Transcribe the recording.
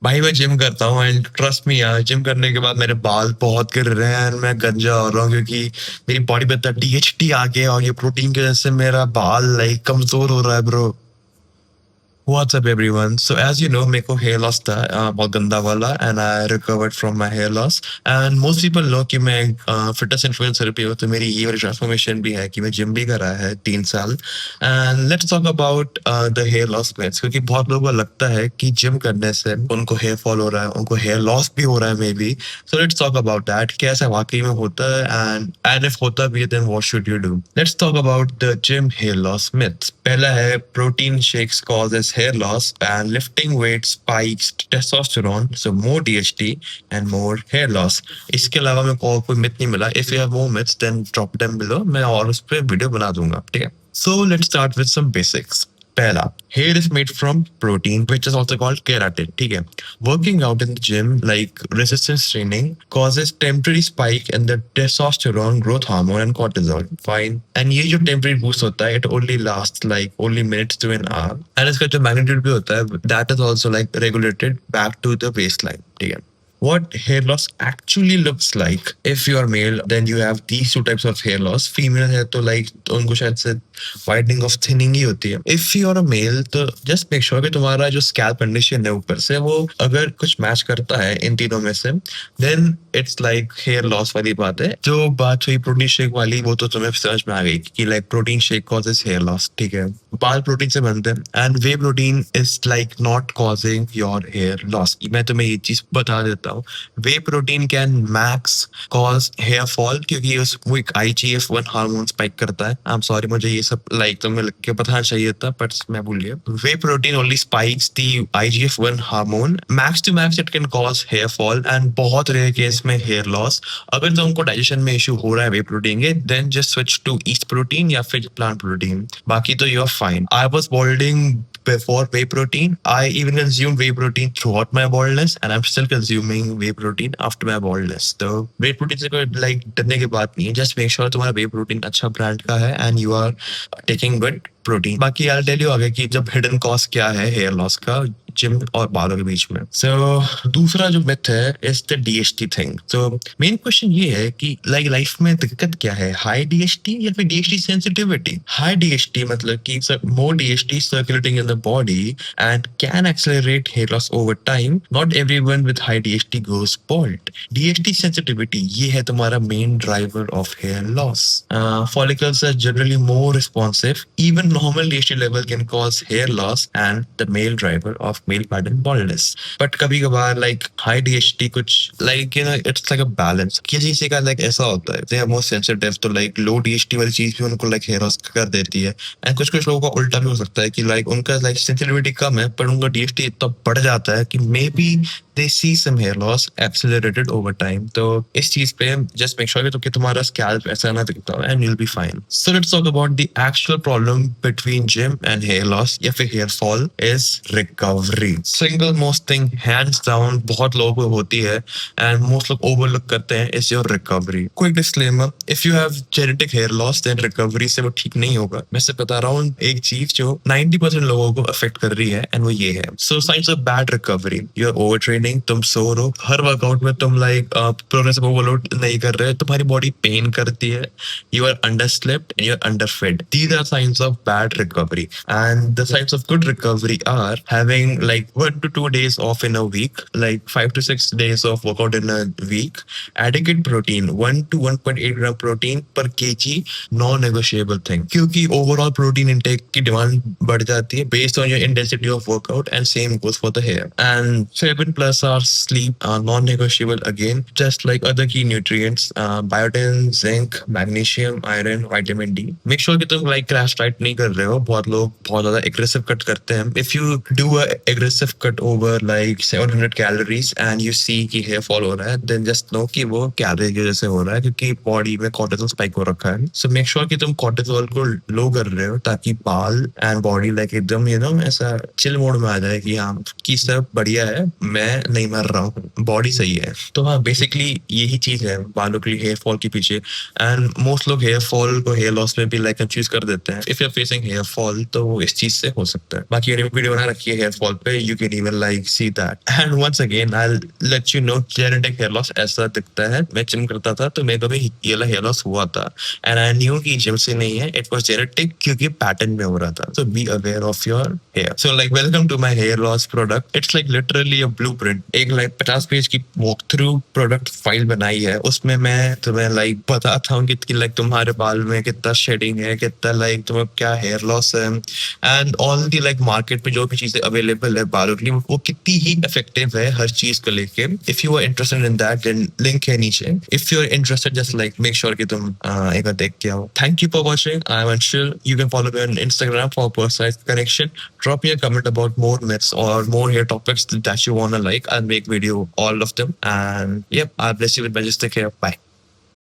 भाई मैं जिम करता हूँ एंड ट्रस्ट मी यार, जिम करने के बाद मेरे बाल बहुत गिर रहे हैं एंड मैं गंजा हो रहा हूँ क्योंकि मेरी बॉडी पे इतना डीएचटी आ गया और ये प्रोटीन की वजह से मेरा बाल लाइक कमजोर हो रहा है bro. What's up everyone? So as you know, मेरे को hair loss था बहुत गंदा वाला and I recovered from my hair loss and most people know कि मैं fitness influencer भी हूँ, तो मेरी ये वाली transformation भी है कि मैं जिम भी कर रहा है 3 साल। And let's talk about the hair loss myths, क्योंकि बहुत लोगों को लगता है कि जिम करने से उनको हेयर फॉल हो रहा है, उनको हेयर लॉस भी हो रहा है may be. So let's talk about that, क्या ऐसा वाकई में होता है एंड इफ होता भी है then what should you do. Let's talk about the gym hair loss myths। पहला है protein shakes causes hair loss and lifting weight spikes testosterone, so more DHT and more hair loss। इसके अलावा मेरे को और कोई मिथ नहीं मिला। If you have more myths then drop them below, मैं और उस पर वीडियो बना दूंगा, ठीक है। So let's start with some basics. पहला, hair is made from protein which is also called keratin, ठीक है। Working out in the gym like resistance training causes temporary spike in the testosterone growth hormone and cortisol, fine। and ये जो temporary boost होता है it only lasts like only minutes to an hour and इसका जो magnitude भी होता है that is also like regulated back to the baseline, ठीक है। What hair loss actually looks like? If you are male, then you have these two types of hair loss. Female है तो like उनको शायद से widening of thinning ही होती है। If you are a male, तो just make sure कि तुम्हारा जो scalp condition है ऊपर से वो अगर कुछ match करता है इन तीनों में से, then it's like hair loss वाली बात है। जो बात हुई प्रोटीन शेक वाली वो तो तुम्हें समझ में आ गई कि like protein shake causes hair loss, ठीक है। बाल प्रोटीन से बनते हैं and whey protein is like not causing your hair loss। मैं तुम्हें ये चीज बता देता हूँ। Whey protein can max cause hair fall क्योंकि वो एक IGF-1 हार्मोन स्पाइक करता है। आई एम सॉरी, मुझे ये सब लाइक तुम्हें लिख के बताना चाहिए था बट मैं भूल गया। Whey protein only spikes the IGF-1 hormone. Max to max it can cause hair fall and बहुत रेयर केस में हेयर लॉस। अगर तुमको डाइजेशन में इशू हो रहा है वे प्रोटीन के, then just switch to yeast protein या फिर प्लांट प्रोटीन, बाकी तो you are fine. I was balding before whey protein. I even consumed whey protein throughout my baldness and I'm still consuming whey protein after my baldness. तो whey protein से कोई like डरने की बात नहीं है। Just make sure तुम्हारा whey protein अच्छा ब्रांड का है and you are taking good protein. बाकी I'll tell you आगे कि जब हिडन कॉस्ट क्या है हेयर लॉस का जिम और बालों के बीच में। दूसरा जो मिथ है is the DHT thing. Main question ये है कि लाइफ में दिक्कत क्या है, हाई DHT या फिर DHT सेंसिटिविटी। हाई DHT मतलब कि more DHT circulating in the body and can accelerate hair loss over time. Not everyone with high DHT goes bald। DHT sensitivity ये है तुम्हारा main driver of hair loss. follicles are generally more responsive. Even normal DHT level can cause hair loss and the male driver of male pattern baldness. But कभी कभार like high DHT कुछ like you know it's like a balance। किसी किसी का like ऐसा होता है they are more sensitive, तो like low DHT वाली चीज भी उनको like hair loss कर देती है। and कुछ कुछ लोगों का उल्टा भी हो सकता है कि like उनका like sensitivity कम है पर उनका DHT इतना बढ़ जाता है कि maybe they see some hair loss accelerated over time। तो इस चीज पे just make sure कि तुम्हारा scalp ऐसा ना दिखता हो and you'll be fine। So let's talk about the actual problem between gym and hair loss या फिर hair fall is recovery। Single most thing hands down बहुत लोगों को होती है and most लोग overlook करते हैं is your recovery। Quick disclaimer, if you have genetic hair loss then recovery से वो ठीक नहीं होगा। मैं सिर्फ बता रहा हूँ एक चीज जो 90% लोगों को affect कर रही है and वो ये है। So signs of bad recovery, you're overtraining, तुम सो रहे हो, हर वर्कआउट में तुम लाइक प्रोग्रेसिव ओवरलोड नहीं कर रहे हो, तुम्हारी बॉडी पेन करती है, you are under slept and you are under fed. These are signs of bad recovery and the signs of good recovery are having like 1 to 2 days off in a week, like 5 to 6 days of workout in a week, adequate protein 1 to 1.8 gram protein per kg, non-negotiable thing। क्योंकि overall protein intake की demand बढ़ जाती है based on your intensity of workout and same goes for the hair। and 7+ hours sleep are non-negotiable again, just like other key nutrients, biotin, zinc, magnesium, iron, vitamin D। make sure कि तुम like crash diet नहीं कर रहे हो। बहुत लोग बहुत ज्यादा aggressive cut करते हैं। if you do a aggressive cut over like 700 calories and you see कि hair fall हो रहा है, then just know कि वो calorie की वजह से हो रहा है क्योंकि बॉडी में cortisol spike हो रखा है। so make sure कि तुम cortisol को लो कर रहे हो ताकि बाल and body like एकदम you know ऐसा chill मोड में आ जाए कि हाँ कि सब बढ़िया है, मैं नहीं मर रहा हूँ, बॉडी सही है। तो हाँ, बेसिकली यही चीज़ है बालों के हेयर फॉल के पीछे। एंड मोस्ट लोग हेयर फॉल को हेयर लॉस में भी लाइक कंफ्यूज कर देते हैं। If you are facing hair fall तो वो इस चीज़ से हो सकता है। बाकी मैंने वीडियो बना रखी है हेयर फॉल पे, you can even like see that. And once again I will let you know genetic hair loss ऐसा दिखता है। मैं जिम करता था तो मेरे को भी ये वाला हेयर लॉस हुआ था एंड आई न्यू कि जिम से नहीं है, इट वाज जेनेटिक क्योंकि पैटर्न में हो रहा था। So be aware of your hair. So like welcome to my hair loss product. It's like literally a blueprint. एक like 50 पेज की walk through product फाइल बनाई है। उसमें मैं तुम्हें like बताता हूँ कि like तुम्हारे बाल में कितना शेडिंग है, कितना like तुम्हें क्या हेयर लॉस है and all the like market में जो भी चीजें अवेलेबल है बालों के लिए वो कितनी ही इफेक्टिव है हर चीज को लेके। If you are interested in that then link है नीचे। If you are interested just like make sure कि तुम एक बार देख के आओ। Thank you for watching. I am Anshul. You can follow me on Instagram for personalized connection. Drop me a comment about more myths or more hair topics that you wanna like. I'll make video all of them. And yep, I'll bless you with my just take care. Bye.